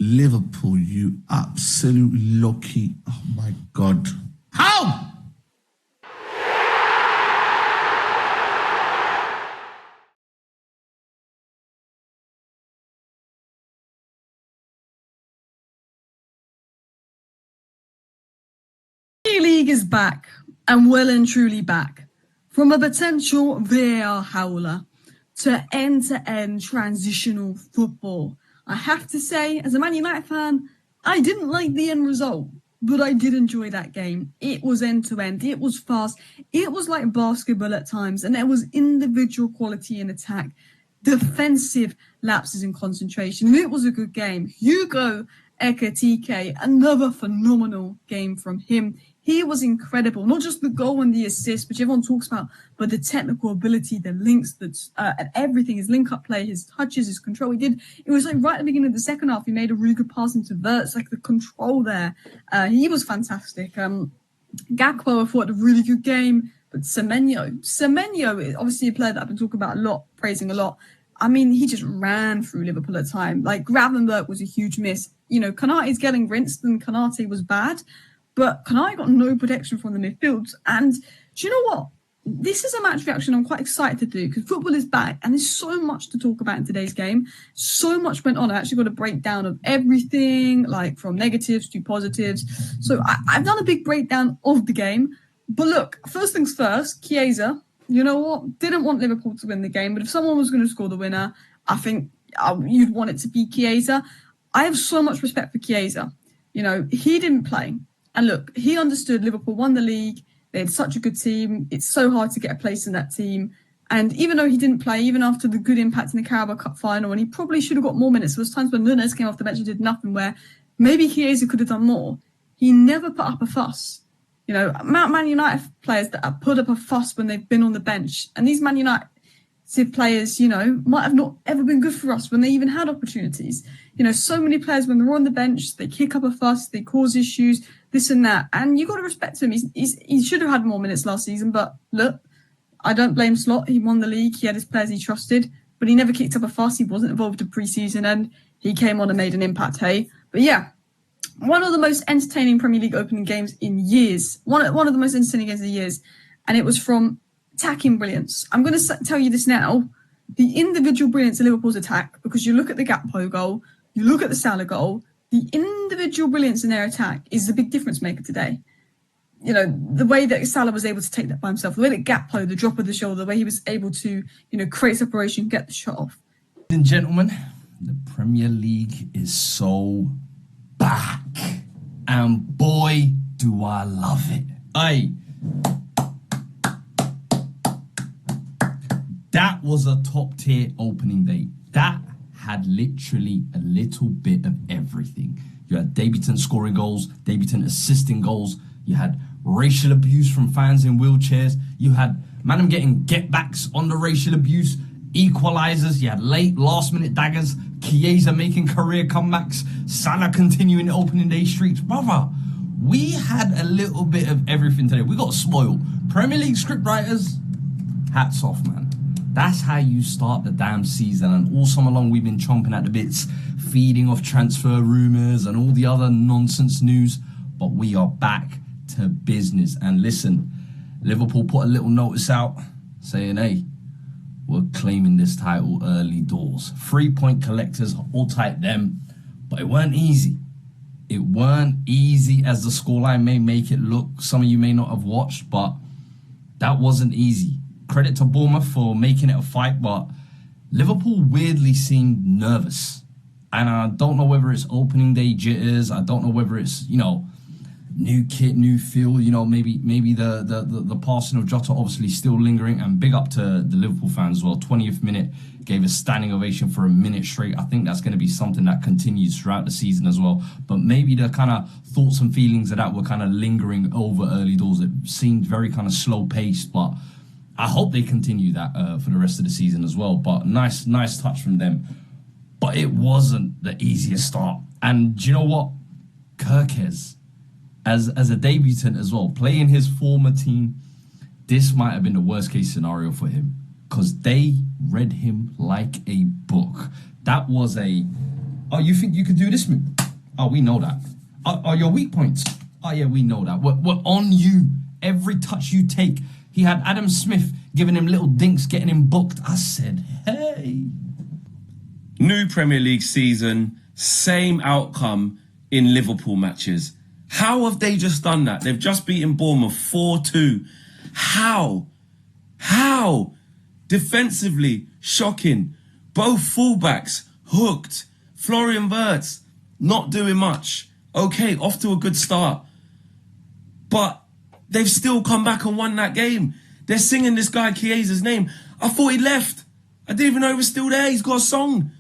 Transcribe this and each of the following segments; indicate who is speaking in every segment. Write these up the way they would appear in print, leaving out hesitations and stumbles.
Speaker 1: Liverpool, you absolute lucky. Oh my God. How?
Speaker 2: League is back, and well and truly back. From a potential VAR howler to end-to-end transitional football. I have to say, as a Man United fan, I didn't like the end result, but I did enjoy that game. It was end-to-end, it was fast, it was like basketball at times, and there was individual quality in attack, defensive lapses in concentration. It was a good game. Hugo, Ekitike, another phenomenal game from him. He was incredible. Not just the goal and the assist, which everyone talks about, but the technical ability, the links, and everything, his link-up play, his touches, his control. It was like right at the beginning of the second half, he made a really good pass into Verts, like the control there. He was fantastic. Gakpo, I thought, a really good game, but Semenyo is obviously a player that I've been talking about a lot, praising a lot. I mean, he just ran through Liverpool at the time. Like, Gravenberch was a huge miss. You know, Konate's getting rinsed, and Konate was bad. But Konate got no protection from the midfield. And do you know what? This is a match reaction I'm quite excited to do because football is back and there's so much to talk about in today's game. So much went on. I actually got a breakdown of everything, like from negatives to positives. So I've done a big breakdown of the game. But look, first things first, Chiesa, you know what? Didn't want Liverpool to win the game. But if someone was going to score the winner, I think you'd want it to be Chiesa. I have so much respect for Chiesa. You know, he didn't play. And look, he understood Liverpool won the league. They had such a good team. It's so hard to get a place in that team. And even though he didn't play, even after the good impact in the Carabao Cup final, and he probably should have got more minutes, there was times when Nunes came off the bench and did nothing, where maybe Chiesa could have done more. He never put up a fuss. You know, Man United players that have put up a fuss when they've been on the bench. And these Man United players, you know, might have not ever been good for us when they even had opportunities. You know, so many players, when they're on the bench, they kick up a fuss, they cause issues, this and that. And you've got to respect him. He should have had more minutes last season, but look, I don't blame Slot. He won the league. He had his players he trusted, but he never kicked up a fuss. He wasn't involved in pre-season, and he came on and made an impact, hey? But yeah, one of the most entertaining Premier League opening games in years. One of the most entertaining games of years. And it was from attacking brilliance. I'm going to tell you this now. The individual brilliance of Liverpool's attack, because you look at the Gakpo goal, you look at the Salah goal, the individual brilliance in their attack is the big difference maker today. You know, the way that Salah was able to take that by himself, the way that Gakpo, the drop of the shoulder, the way he was able to, you know, create separation, get the shot off.
Speaker 3: Ladies and gentlemen, the Premier League is so back. And boy, do I love it. Aye. That was a top tier opening day. That had literally a little bit of everything. You had debutant scoring goals, debutant assisting goals. You had racial abuse from fans in wheelchairs. You had Madam getting get-backs on the racial abuse, equalisers. You had late, last-minute daggers. Chiesa making career comebacks. Salah continuing opening day streaks. Brother, we had a little bit of everything today. We got spoiled. Premier League scriptwriters, hats off, man. That's how you start the damn season. And all summer long, we've been chomping at the bits, feeding off transfer rumours and all the other nonsense news. But we are back to business. And listen, Liverpool put a little notice out saying, hey, we're claiming this title early doors. 3-point collectors, all type them. But it weren't easy. It weren't easy as the scoreline may make it look. Some of you may not have watched, but that wasn't easy. Credit to Bournemouth for making it a fight, but Liverpool weirdly seemed nervous. And I don't know whether it's opening day jitters. I don't know whether it's, you know, new kit, new feel. You know, maybe the passing of Jota obviously still lingering. And big up to the Liverpool fans as well. 20th minute, gave a standing ovation for a minute straight. I think that's going to be something that continues throughout the season as well. But maybe the kind of thoughts and feelings of that were kind of lingering over early doors. It seemed very kind of slow paced, but I hope they continue that for the rest of the season as well. But nice touch from them. But it wasn't the easiest start. And do you know what? Kirkes, as a debutant as well, playing his former team, this might have been the worst case scenario for him because they read him like a book. That was a Oh, you think you could do this move? Oh, we know that. Are your weak points? Oh, yeah, we know that. We're on you. Every touch you take. He had Adam Smith giving him little dinks, getting him booked. I said, hey.
Speaker 4: New Premier League season, same outcome in Liverpool matches. How have they just done that? They've just beaten Bournemouth 4-2. How? Defensively, shocking. Both fullbacks, hooked. Florian Wirtz, not doing much. Okay, off to a good start. But they've still come back and won that game. They're singing this guy Chiesa's name. I thought he left. I didn't even know he was still there. He's got a song.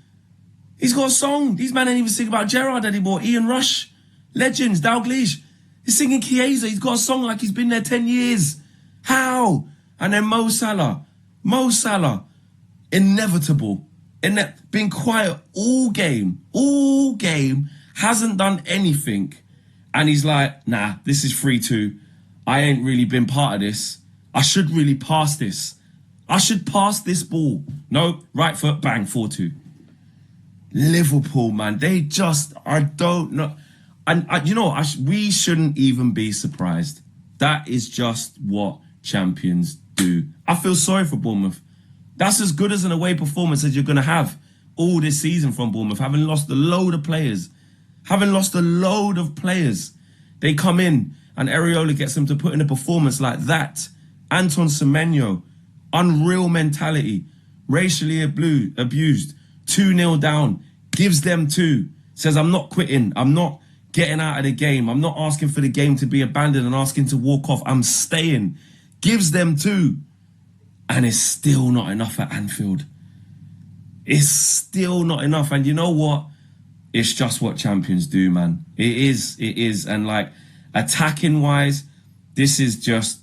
Speaker 4: These men ain't even singing about Gerrard anymore. Ian Rush, legends, Dalglish. He's singing Chiesa. He's got a song like he's been there 10 years. How? And then Mo Salah, inevitable. Been quiet all game, hasn't done anything. And he's like, nah, this is 3-2. I ain't really been part of this. I should really pass this. I should pass this ball. No, right foot, bang, 4-2. Liverpool, man, I don't know. And we shouldn't even be surprised. That is just what champions do. I feel sorry for Bournemouth. That's as good as an away performance as you're going to have all this season from Bournemouth, having lost a load of players. They come in and Areola gets them to put in a performance like that. Antoine Semenyo, unreal mentality, racially abused, 2-0 down, gives them 2, says, I'm not quitting, I'm not getting out of the game, I'm not asking for the game to be abandoned and asking to walk off, I'm staying, gives them 2, and it's still not enough at Anfield. It's still not enough, and you know what? It's just what champions do, man. It is, and like, attacking wise, this is just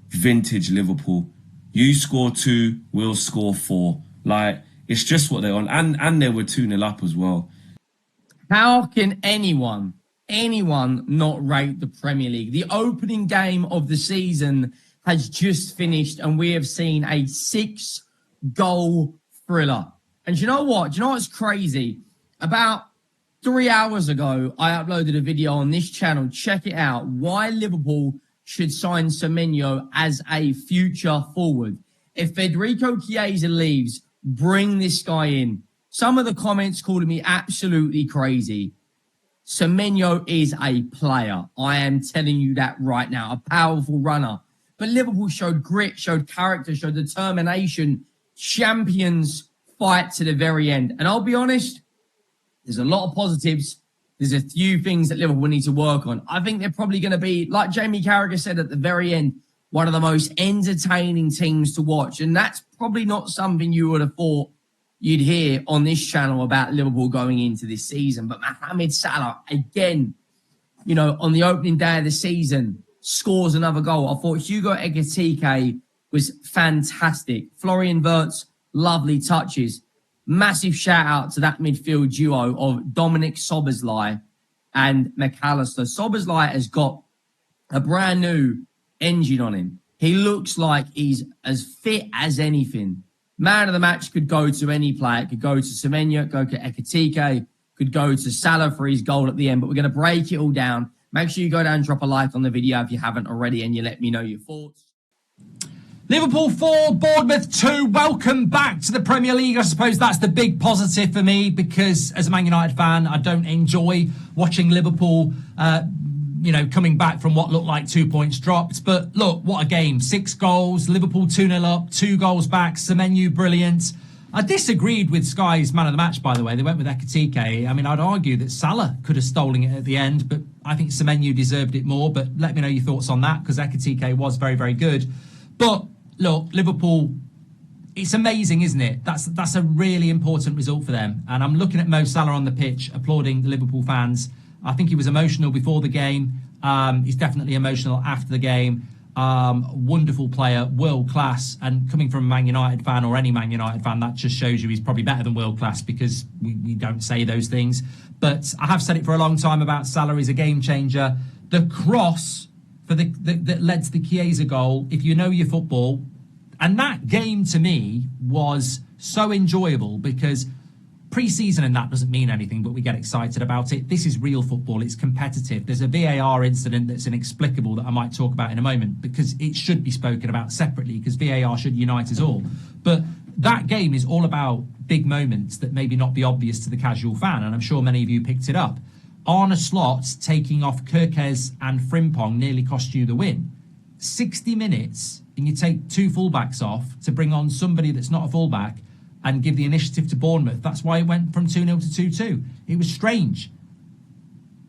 Speaker 4: vintage Liverpool. You score 2, we'll score 4. Like, it's just what they're on. And they were 2-0 up as well.
Speaker 3: How can anyone not rate the Premier League? The opening game of the season has just finished and we have seen a 6-goal thriller. And do you know what? Do you know what's crazy? About 3 hours ago, I uploaded a video on this channel. Check it out. Why Liverpool should sign Semenyo as a future forward. If Federico Chiesa leaves, bring this guy in. Some of the comments calling me absolutely crazy. Semenyo is a player. I am telling you that right now. A powerful runner. But Liverpool showed grit, showed character, showed determination. Champions fight to the very end. And I'll be honest, there's a lot of positives. There's a few things that Liverpool need to work on. I think they're probably going to be, like Jamie Carragher said at the very end, one of the most entertaining teams to watch. And that's probably not something you would have thought you'd hear on this channel about Liverpool going into this season. But Mohamed Salah, again, on the opening day of the season, scores another goal. I thought Hugo Ekitike was fantastic. Florian Wirtz, lovely touches. Massive shout out to that midfield duo of Dominic Szoboszlai and McAllister. Szoboszlai has got a brand new engine on him. He looks like he's as fit as anything. Man of the match could go to any player. It could go to Semenyo, go to Ekitike, could go to Salah for his goal at the end. But we're going to break it all down. Make sure you go down and drop a like on the video if you haven't already and you let me know your thoughts.
Speaker 5: Liverpool 4, Bournemouth 2. Welcome back to the Premier League. I suppose that's the big positive for me because as a Man United fan, I don't enjoy watching Liverpool, coming back from what looked like 2 points dropped. But look, what a game. 6 goals, Liverpool 2-0 up, 2 goals back, Semenyo brilliant. I disagreed with Sky's man of the match, by the way. They went with Ekitike. I mean, I'd argue that Salah could have stolen it at the end, but I think Semenyo deserved it more. But let me know your thoughts on that because Ekitike was very, very good. But look, Liverpool, it's amazing, isn't it? That's a really important result for them. And I'm looking at Mo Salah on the pitch, applauding the Liverpool fans. I think he was emotional before the game. He's definitely emotional after the game. Wonderful player, world class. And coming from a Man United fan or any Man United fan, that just shows you he's probably better than world class because we don't say those things. But I have said it for a long time about Salah. He's a game changer. The cross that led to the Chiesa goal, if you know your football, and that game to me was so enjoyable because Pre-season and that doesn't mean anything, but we get excited about it. This is real football. It's competitive. There's a VAR incident that's inexplicable that I might talk about in a moment, because it should be spoken about separately, because VAR should unite us all. But that game is all about big moments that maybe not be obvious to the casual fan, and I'm sure many of you picked it up. Arne Slot taking off Kirkes and Frimpong nearly cost you the win. 60 minutes, and you take two fullbacks off to bring on somebody that's not a fullback and give the initiative to Bournemouth. That's why it went from 2-0 to 2-2. It was strange.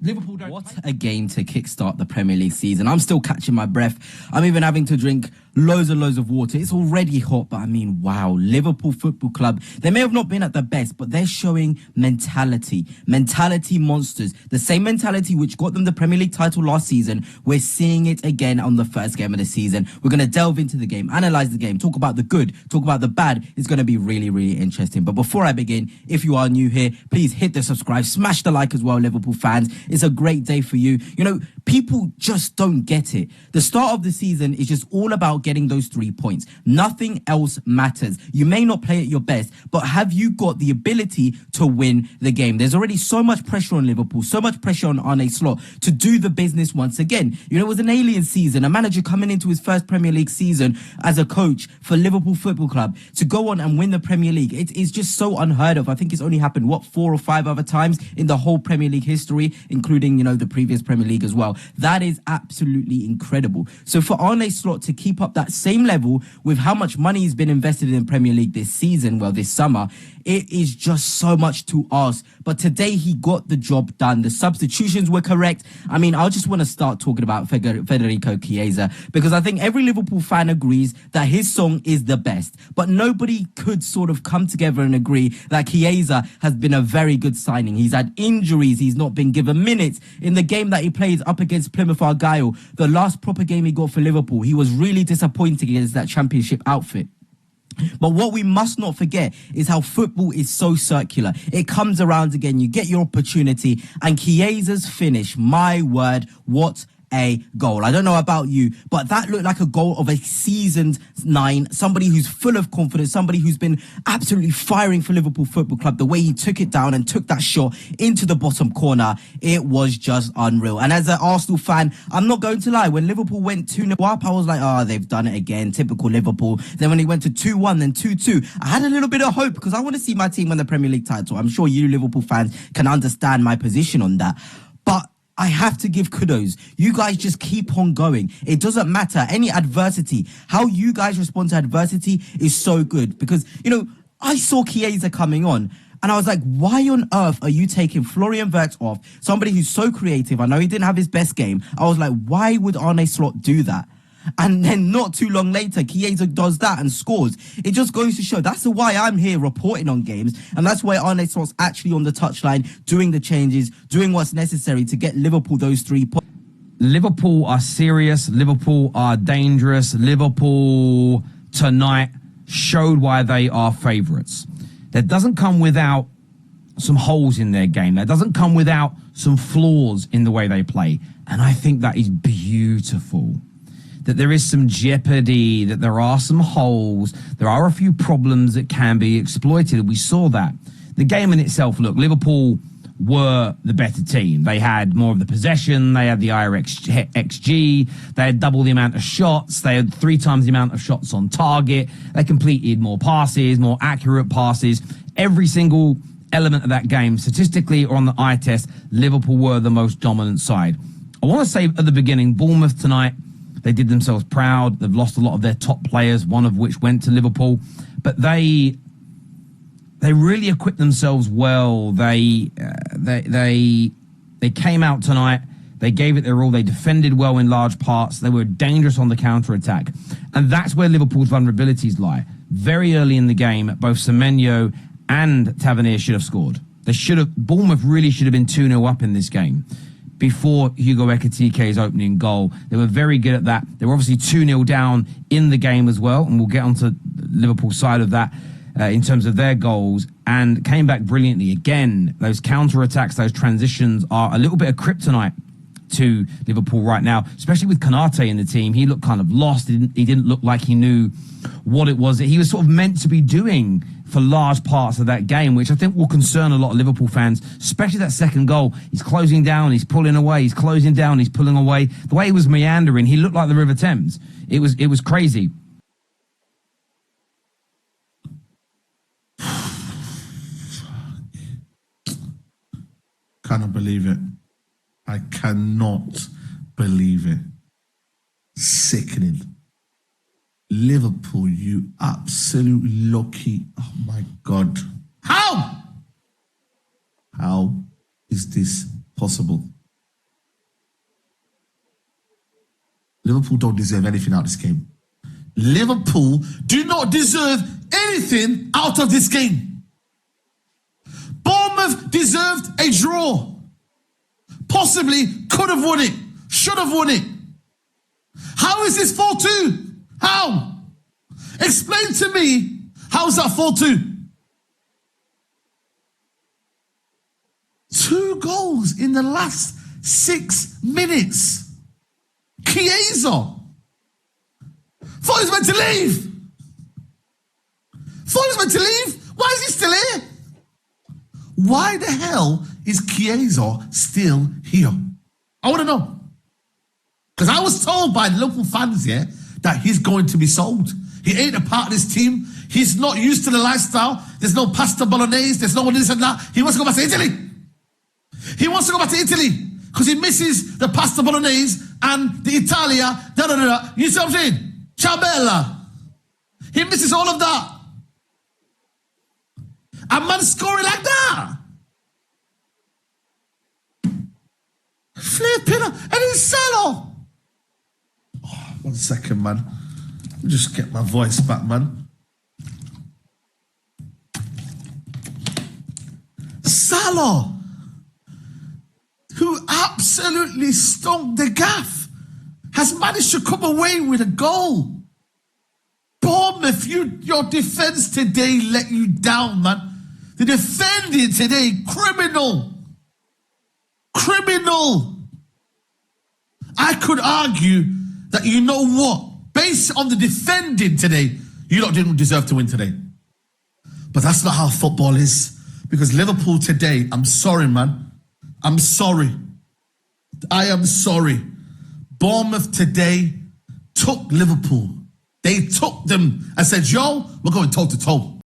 Speaker 5: Liverpool don't...
Speaker 6: What a game to kickstart the Premier League season. I'm still catching my breath. I'm even having to drink loads and loads of water. It's already hot, but I mean, wow. Liverpool Football Club, they may have not been at their best, but they're showing mentality. Mentality monsters. The same mentality which got them the Premier League title last season. We're seeing it again on the first game of the season. We're going to delve into the game, analyze the game, talk about the good, talk about the bad. It's going to be really, really interesting. But before I begin, if you are new here, please hit the subscribe, smash the like as well, Liverpool fans. It's a great day for you. You know, people just don't get it. The start of the season is just all about getting those 3 points. Nothing else matters. You may not play at your best, but have you got the ability to win the game? There's already so much pressure on Liverpool, so much pressure on Arne Slot to do the business once again. You know, it was an alien season, a manager coming into his first Premier League season as a coach for Liverpool Football Club to go on and win the Premier League. It is just so unheard of. I think it's only happened, 4 or 5 other times in the whole Premier League history, including, you know, the previous Premier League as well. That is absolutely incredible. So for Arne Slot to keep up that same level with how much money has been invested in Premier League this season, well, this summer, it is just so much to ask. But today he got the job done. The substitutions were correct. I mean, I just want to start talking about Federico Chiesa, because I think every Liverpool fan agrees that his song is the best. But nobody could sort of come together and agree that Chiesa has been a very good signing. He's had injuries. He's not been given minutes. In the game that he played up against Plymouth Argyle, the last proper game he got for Liverpool, he was really disappointing against that Championship outfit. But what we must not forget is how football is so circular. It comes around again. You get your opportunity. And Chiesa's finish, my word, what a goal. I don't know about you, but that looked like a goal of a seasoned 9, somebody who's full of confidence, somebody who's been absolutely firing for Liverpool Football Club. The way he took it down and took that shot into the bottom corner, it was just unreal. And as an Arsenal fan, I'm not going to lie, when Liverpool went 2-0 up, I was like, oh, they've done it again, typical Liverpool. Then when he went to 2-1, then 2-2, I had a little bit of hope, because I want to see my team win the Premier League title. I'm sure you Liverpool fans can understand my position on that. But I have to give kudos. You guys just keep on going. It doesn't matter. Any adversity, how you guys respond to adversity is so good. Because, you know, I saw Chiesa coming on and I was like, why on earth are you taking Florian Wirtz off? Somebody who's so creative. I know he didn't have his best game. I was like, why would Arne Slot do that? And then not too long later, Chiesa does that and scores. It just goes to show that's why I'm here reporting on games. And that's why Arne Slot's actually on the touchline, doing the changes, doing what's necessary to get Liverpool those 3 points.
Speaker 4: Liverpool are serious. Liverpool are dangerous. Liverpool tonight showed why they are favourites. That doesn't come without some holes in their game. That doesn't come without some flaws in the way they play. And I think that is beautiful. That there is some jeopardy, that there are some holes, there are a few problems that can be exploited. We saw that. The game in itself, look, Liverpool were the better team. They had more of the possession, they had the higher XG, they had double the amount of shots, they had 3 times the amount of shots on target, they completed more passes, more accurate passes. Every single element of that game, statistically or on the eye test, Liverpool were the most dominant side. I want to say at the beginning, Bournemouth tonight, they did themselves proud. They've lost a lot of their top players, one of which went to Liverpool. But they really equipped themselves well. They came out tonight. They gave it their all. They defended well in large parts. They were dangerous on the counter-attack. And that's where Liverpool's vulnerabilities lie. Very early in the game, both Semenyo and Tavernier should have scored. Bournemouth really should have been 2-0 up in this game before Hugo Ekitike's opening goal. They were very good at that. They were obviously 2-0 down in the game as well, and we'll get onto Liverpool's side of that in terms of their goals, and came back brilliantly. Again, those counter-attacks, those transitions are a little bit of kryptonite to Liverpool right now, especially with Konate in the team. He looked kind of lost. He didn't look like he knew what it was that he was sort of meant to be doing
Speaker 7: for large parts of that game, which I think will concern a lot of Liverpool fans, especially that second goal. He's closing down, he's pulling away, he's closing down, he's pulling away. The way he was meandering, he looked like the River Thames. It was crazy.
Speaker 1: Cannot believe it. I cannot believe it. Sickening. Liverpool, you absolute lucky. Oh my God. How? How is this possible? Liverpool don't deserve anything out of this game. Liverpool do not deserve anything out of this game. Bournemouth deserved a draw. Possibly could have won it. Should have won it. How is this 4-2? How? Explain to me, how's that 4-2? 2 goals in the last 6 minutes. Chiesa. Thought he was meant to leave. Thought he was meant to leave. Why is he still here? Why the hell is Chiesa still here? I want to know. Because I was told by local fans here that he's going to be sold. He ain't a part of this team. He's not used to the lifestyle. There's no pasta bolognese. There's no this and that. He wants to go back to Italy. He wants to go back to Italy because he misses the pasta bolognese and the Italia. Da, da, da, da. You see what I'm saying? Ciao He misses all of that. A man scoring like that. Flipping up. And it's Salah. Oh, 1 second, man. Let me just get my voice back, man. Salah, who absolutely stunk the gaff, has managed to come away with a goal. Bournemouth, your defence today let you down, man. The defending today, criminal. Criminal. I could argue that, you know what, based on the defending today, you lot didn't deserve to win today. But that's not how football is. Because Liverpool today, I'm sorry, man. I'm sorry. I am sorry. Bournemouth today took Liverpool. They took them and said, yo, we're going toe to toe.